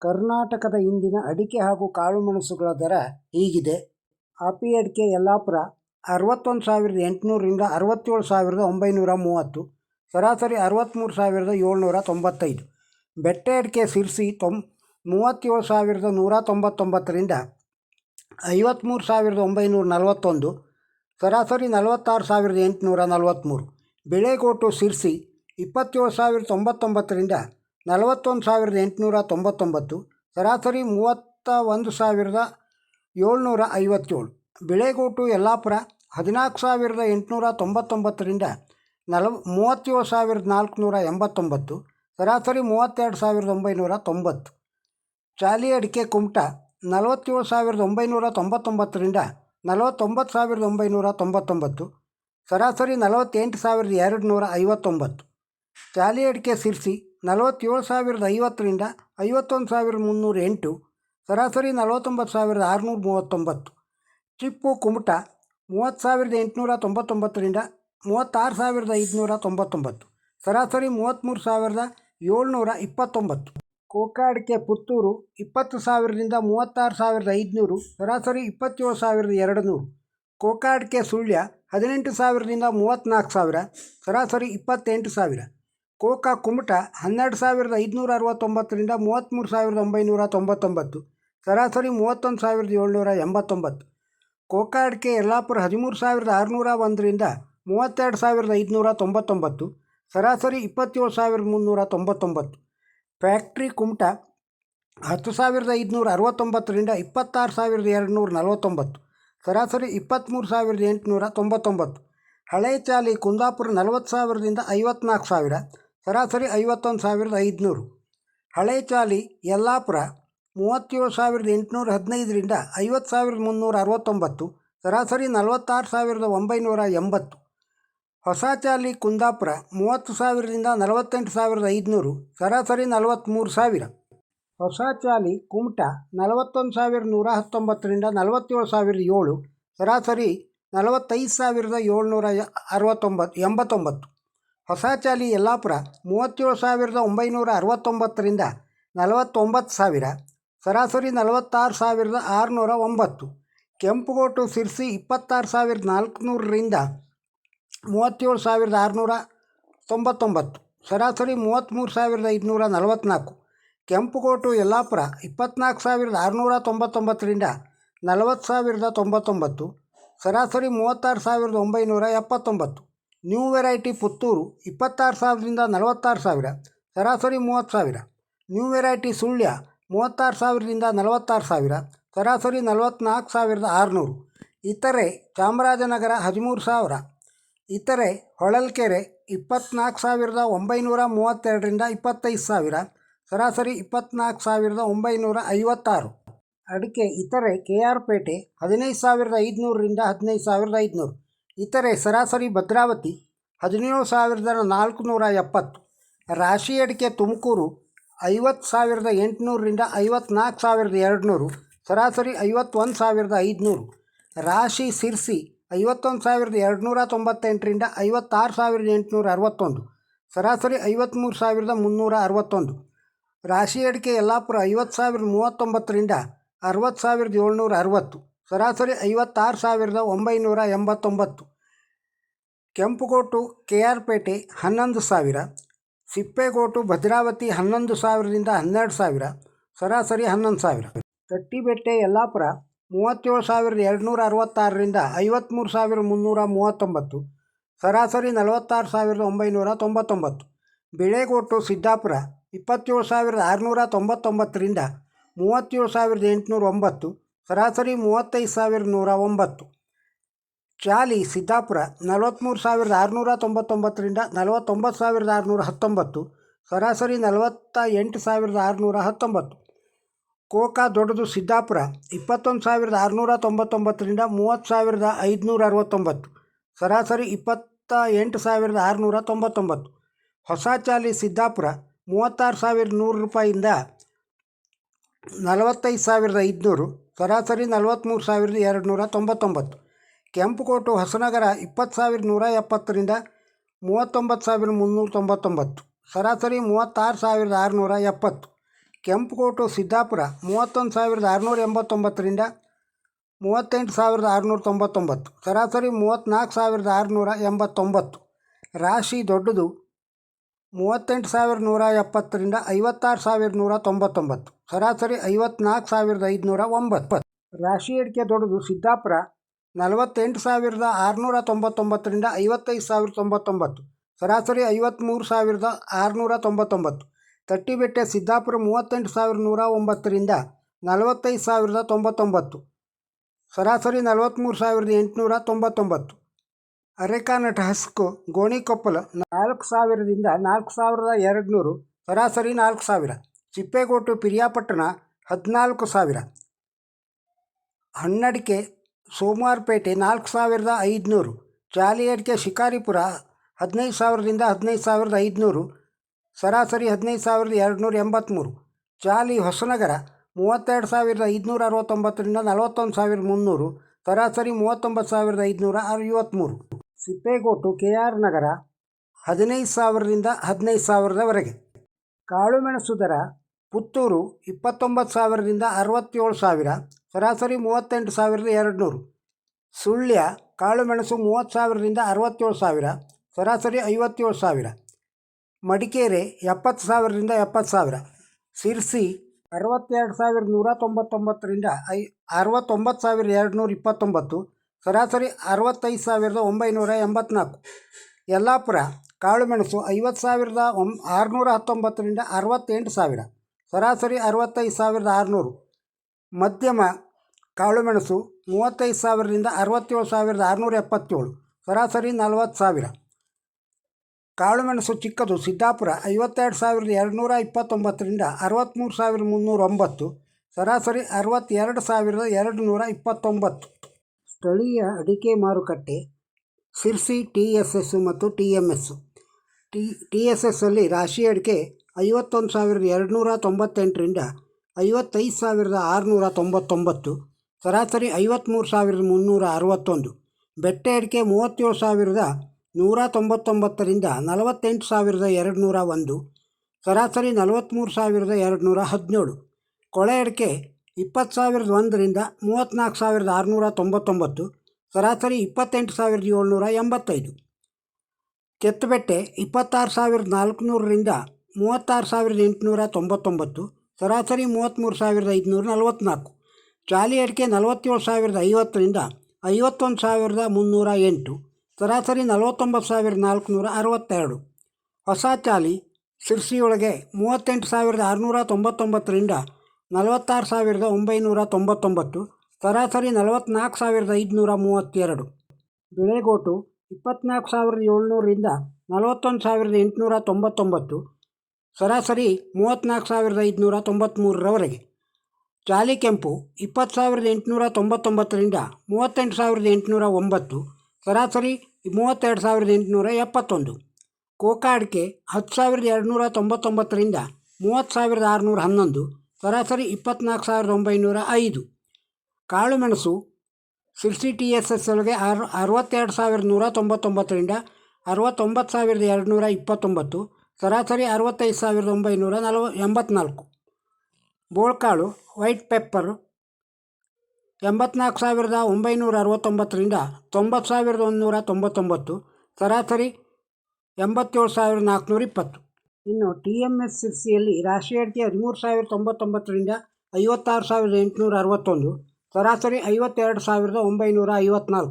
ಕರ್ನಾಟಕದ ಇಂದಿನ ಅಡಿಕೆ ಹಾಗೂ ಕಾಳುಮೆಣಸುಗಳ ದರ ಹೀಗಿದೆ. ಆಪಿ ಅಡಿಕೆ ಯಲ್ಲಾಪುರ 61,800ರಿಂದ 67,930, ಸರಾಸರಿ 63,795. ಬೆಟ್ಟೆ ಅಡಿಕೆ ಸಿರ್ಸಿ 37,199ರಿಂದ 53,941, ಸರಾಸರಿ 46,843. ಬಿಳೆಗೋಟು ಸಿರ್ಸಿ 27,099ರಿಂದ 41,899, ಸರಾಸರಿ 31,757. ಬಿಳೆಗೋಟು ಯಲ್ಲಾಪುರ 14,899ರಿಂದ 37,489, ಸರಾಸರಿ 32,990. ಚಾಲಿ ಅಡಿಕೆ ಕುಮಟಾ 47,999ರಿಂದ 49,999, ಸರಾಸರಿ 48,259. ಚಾಲಿ ಅಡಿಕೆ ಸಿರ್ಸಿ 47,050ರಿಂದ 51,308, ಸರಾಸರಿ 49,639. ಚಿಪ್ಪು ಕುಮಟಾ 30,899ರಿಂದ 36,599, ಸರಾಸರಿ 33,729. ಕೋಕಾ ಅಡಿಕೆ ಪುತ್ತೂರು 20,000ರಿಂದ 36,500, ಸರಾಸರಿ 27,200. ಕೋಕಾ ಅಡಿಕೆ ಸುಳ್ಯ 18,000ರಿಂದ 34,000, ಸರಾಸರಿ 28,000. ಕೋಕಾ ಕುಮಟಾ 12,569ರಿಂದ 33,999, ಸರಾಸರಿ 31,789. ಕೋಕಾ ಅಡಿಕೆ ಯಲ್ಲಾಪುರ 13,601ರಿಂದ 32,599, ಸರಾಸರಿ 27,399. ಫ್ಯಾಕ್ಟ್ರಿ ಕುಮಟಾ 10,569ರಿಂದ 26,249, ಸರಾಸರಿ 23,899. ಹಳೆ ಚಾಲಿ ಕುಂದಾಪುರ 40,000ರಿಂದ 54,000, ಸರಾಸರಿ 51,500. ಹಳೆ ಚಾಲಿ ಯಲ್ಲಾಪುರ 37,815ರಿಂದ 50,369, ಸರಾಸರಿ 46,980. ಹೊಸ ಚಾಲಿ ಕುಂದಾಪುರ 30,000ರಿಂದ 48,500, ಸರಾಸರಿ 43,000. ಹೊಸ ಚಾಲಿ ಕುಮಟಾ 41,119ರಿಂದ 47,007, ಸರಾಸರಿ 45,789. ಹೊಸ ಚಾಲಿ ಯಲ್ಲಾಪುರ 37,969ರಿಂದ 49,000, ಸರಾಸರಿ 46,609. ಕೆಂಪುಗೋಟು ಸಿರ್ಸಿ 26,400ರಿಂದ 37,699, ಸರಾಸರಿ 33,544. ಕೆಂಪುಗೋಟು ಯಲ್ಲಾಪುರ 24,699ರಿಂದ 40,099, ಸರಾಸರಿ 36,979. ನ್ಯೂ ವೆರೈಟಿ ಪುತ್ತೂರು 26,000ರಿಂದ 46,000, ಸರಾಸರಿ 30,000. ನ್ಯೂ ವೆರೈಟಿ ಸುಳ್ಯ 36,000ರಿಂದ 46,000, ಸರಾಸರಿ 44,600. ಇತರೆ ಚಾಮರಾಜನಗರ 13,000. ಇತರೆ ಹೊಳಲ್ಕೆರೆ 24,932ರಿಂದ 25,000, ಸರಾಸರಿ 24,956. ಅಡಿಕೆ ಇತರೆ KR ಪೇಟೆ 15,500ರಿಂದ 15,500. ಇತರೆ ಸರಾಸರಿ ಭದ್ರಾವತಿ 17,470. ರಾಶಿ ಅಡಿಕೆ ತುಮಕೂರು 50,800ರಿಂದ 54,200, ಸರಾಸರಿ 51,500. ರಾಶಿ ಸಿರ್ಸಿ 51,298ರಿಂದ 56,861, ಸರಾಸರಿ 53,361. ರಾಶಿ ಅಡಿಕೆ ಯಲ್ಲಾಪುರ 50,039ರಿಂದ 60,760, ಸರಾಸರಿ 56,989. ಕೆಂಪುಗೋಟು KR ಪೇಟೆ 11,000. ಸಿಪ್ಪೆಗೋಟು ಭದ್ರಾವತಿ 11,000ರಿಂದ 12,000, ಸರಾಸರಿ 11,000. ತಟ್ಟಿಬೆಟ್ಟೆ ಯಲ್ಲಾಪುರ 37,266ರಿಂದ 53,339, ಸರಾಸರಿ 46,999. ಬಿಳೆಗೋಟು ಸಿದ್ದಾಪುರ 27,699ರಿಂದ 37,809, ಸರಾಸರಿ 35,109. ಚಾಲಿ ಸಿದ್ದಾಪುರ 43,699ರಿಂದ 49,619, ಸರಾಸರಿ 48,619. ಕೋಕಾ ದೊಡ್ಡದು ಸಿದ್ದಾಪುರ 21,699ರಿಂದ 30,569, ಸರಾಸರಿ 28,699. ಹೊಸ ಚಾಲಿ ಸಿದ್ದಾಪುರ 36,100 ರೂಪಾಯಿಂದ 45,500, ಸರಾಸರಿ 43,299. ಕೆಂಪುಕೋಟು ಹೊಸನಗರ 20,170ರಿಂದ 39,399, ಸರಾಸರಿ 36,670. ಕೆಂಪುಕೋಟು ಸಿದ್ದಾಪುರ 31,689ರಿಂದ 38,699, ಸರಾಸರಿ 34,689. ರಾಶಿ ದೊಡ್ಡದು 38,170ರಿಂದ 56,199, ಸರಾಸರಿ 54,509. ರಾಶಿ ಅಡಿಕೆ ದೊಡ್ಡದು ಸಿದ್ದಾಪುರ 48,699ರಿಂದ 55,099, ಸರಾಸರಿ 53,699. ತಟ್ಟಿಬೆಟ್ಟೆ ಸಿದ್ದಾಪುರ 38,109ರಿಂದ 45,099, ಸರಾಸರಿ 43,899. ಅರೆಕಾನಟ ಹಸ್ಕು ಗೋಣಿಕೊಪ್ಪಲು 4,000ರಿಂದ 4,200, ಸರಾಸರಿ 4,000. ಚಿಪ್ಪೇಗೋಟು ಪಿರಿಯಾಪಟ್ಟಣ 14,000. ಹಣ್ಣಡಿಕೆ ಸೋಮವಾರಪೇಟೆ 4,500. ಚಾಲಿ ಅಡಿಕೆ ಶಿಕಾರಿಪುರ 15,000ರಿಂದ 15,500, ಸರಾಸರಿ 15,283. ಚಾಲಿ ಹೊಸನಗರ 32,569ರಿಂದ 41,300, ಸರಾಸರಿ 39,553. ಸಿಪ್ಪೇಗೋಟು KR ನಗರ 15,000ರಿಂದ 15,000ವರೆಗೆ. ಕಾಳುಮೆಣಸು ದರ ಪುತ್ತೂರು 29,000ರಿಂದ 67,000, ಸರಾಸರಿ 38,200. ಸುಳ್ಯ ಕಾಳುಮೆಣಸು 30,000ರಿಂದ 67,000, ಸರಾಸರಿ 57,000. ಮಡಿಕೇರಿ 70,000ರಿಂದ 70,000. ಸಿರ್ಸಿ 62,199ರಿಂದ 69,229, ಸರಾಸರಿ 65,984. ಯಲ್ಲಾಪುರ ಕಾಳುಮೆಣಸು 50,619ರಿಂದ 68,000, ಸರಾಸರಿ 65,600. ಮಧ್ಯಮ ಕಾಳುಮೆಣಸು 35,000ರಿಂದ 67,677, ಸರಾಸರಿ 40,000. ಕಾಳುಮೆಣಸು ಚಿಕ್ಕದು ಸಿದ್ದಾಪುರ 52,229ರಿಂದ 63,309, ಸರಾಸರಿ 62,229. ಸ್ಥಳೀಯ ಅಡಿಕೆ ಮಾರುಕಟ್ಟೆ ಸಿರ್ಸಿ TSS ಮತ್ತು TMS. TSS ಅಲ್ಲಿ ರಾಶಿ ಅಡಿಕೆ 51,298ರಿಂದ 55,699, ಸರಾಸರಿ 53,361. ಬೆಟ್ಟೆ ಅಡಿಕೆ 37,199ರಿಂದ 48,201, ಸರಾಸರಿ 43,217. ಕೊಳೆ ಅಡಿಕೆ 20,001ರಿಂದ 34,699, ಸರಾಸರಿ 28,785. ಕೆತ್ತಬೆಟ್ಟೆ 26,400ರಿಂದ 36,899, ಸರಾಸರಿ 33,544. ಚಾಲಿ ಅಡಿಕೆ 47,050ರಿಂದ 51,308, ಸರಾಸರಿ 49,462. ಹೊಸ ಚಾಲಿ ಸಿರ್ಸಿಯೊಳಗೆ 38,699ರಿಂದ 46,999, ಸರಾಸರಿ 44,532. ಬಿಳೆಗೋಟು 24,700ರಿಂದ 41,899, ಸರಾಸರಿ 34,593ರವರೆಗೆ. ಚಾಲಿ ಕೆಂಪು 20,899ರಿಂದ 38,809, ಸರಾಸರಿ 32,871. ಕೋಕಾ ಅಡಿಕೆ 10,299ರಿಂದ 30,611, ಸರಾಸರಿ 24,905. ಕಾಳುಮೆಣಸು ಸಿರ್ಸಿ TSS ಒಳಗೆ 62,199ರಿಂದ 69,229, ಸರಾಸರಿ 65,984. ಬೋಳ್ಕಾಳು ವೈಟ್ ಪೆಪ್ಪರ್ 84,969ರಿಂದ 90,199, ಸರಾಸರಿ 87,420. ಇನ್ನು TMS ಸಿರ್ಸಿಯಲ್ಲಿ ರಾಶಿ ಅಡಿಕೆ 13,099ರಿಂದ 56,861, ಸರಾಸರಿ 52,954.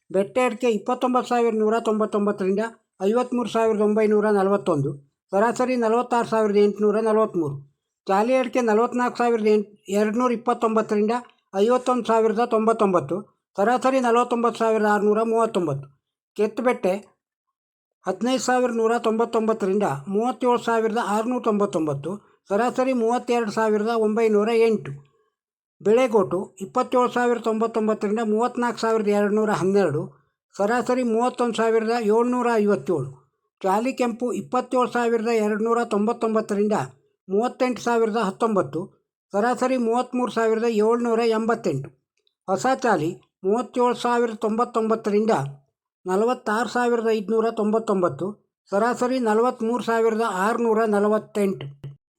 ಬೆಟ್ಟೆ ಅಡಿಕೆ 29,199ರಿಂದ 53,941, ಸರಾಸರಿ 46,843. ಚಾಲಿ ಅಡಿಕೆ 44,229ರಿಂದ 51,099, ಸರಾಸರಿ 49,639. ಕೆತ್ತಬೆಟ್ಟೆ 15,199ರಿಂದ 37,699, ಸರಾಸರಿ 32,908. ಬೆಳೆಗೋಟು 27,099ರಿಂದ 34,212, ಸರಾಸರಿ 31,757. ಚಾಲಿ ಕೆಂಪು 27,299ರಿಂದ 38,019, ಸರಾಸರಿ 33,788. ಹೊಸ ಚಾಲಿ 37,099ರಿಂದ 46,599, ಸರಾಸರಿ 43,648.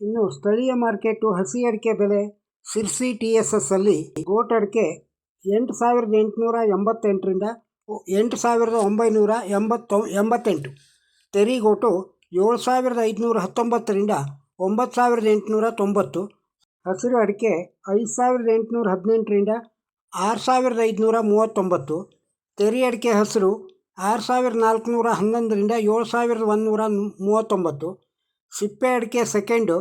ಇನ್ನು ಸ್ಥಳೀಯ ಮಾರ್ಕೆಟು ಹಸಿ ಅಡಿಕೆ ಬೆಲೆ ಸಿರ್ಸಿ TSS ಅಲ್ಲಿ ಗೋಟ್ ಅಡಿಕೆ 8,888ರಿಂದ 8,988, ತೆರಿಗೋಟು 7,519ರಿಂದ 9,890, ಹಸಿರು ಅಡಿಕೆ 5,818ರಿಂದ 6,539, ತೆರಿ ಅಡಿಕೆ ಹಸಿರು 6,411ರಿಂದ 7,139, ಸಿಪ್ಪೆ ಅಡಿಕೆ ಸೆಕೆಂಡು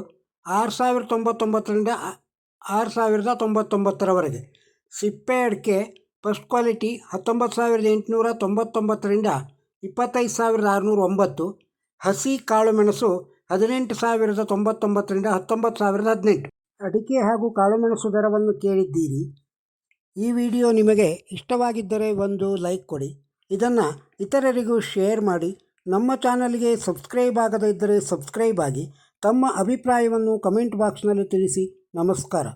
6,099ರಿಂದ 6,099ರವರೆಗೆ, ಸಿಪ್ಪೆ ಅಡಿಕೆ ಫಸ್ಟ್ ಕ್ವಾಲಿಟಿ 19,899ರಿಂದ 25,609, ಹಸಿ ಕಾಳುಮೆಣಸು 18,099ರಿಂದ 19,018. ಅಡಿಕೆ ಹಾಗೂ ಕಾಳುಮೆಣಸು ದರವನ್ನು ಕೇಳಿದ್ದೀರಿ. ಈ ವಿಡಿಯೋ ನಿಮಗೆ ಇಷ್ಟವಾಗಿದ್ದರೆ ಒಂದು ಲೈಕ್ ಕೊಡಿ, ಇದನ್ನು ಇತರರಿಗೂ ಶೇರ್ ಮಾಡಿ. ನಮ್ಮ ಚಾನಲ್ಗೆ ಸಬ್ಸ್ಕ್ರೈಬ್ ಆಗದೇ ಇದ್ದರೆ ಸಬ್ಸ್ಕ್ರೈಬ್ ಆಗಿ. ತಮ್ಮ ಅಭಿಪ್ರಾಯವನ್ನು ಕಮೆಂಟ್ ಬಾಕ್ಸ್ನಲ್ಲಿ ತಿಳಿಸಿ. ನಮಸ್ಕಾರ.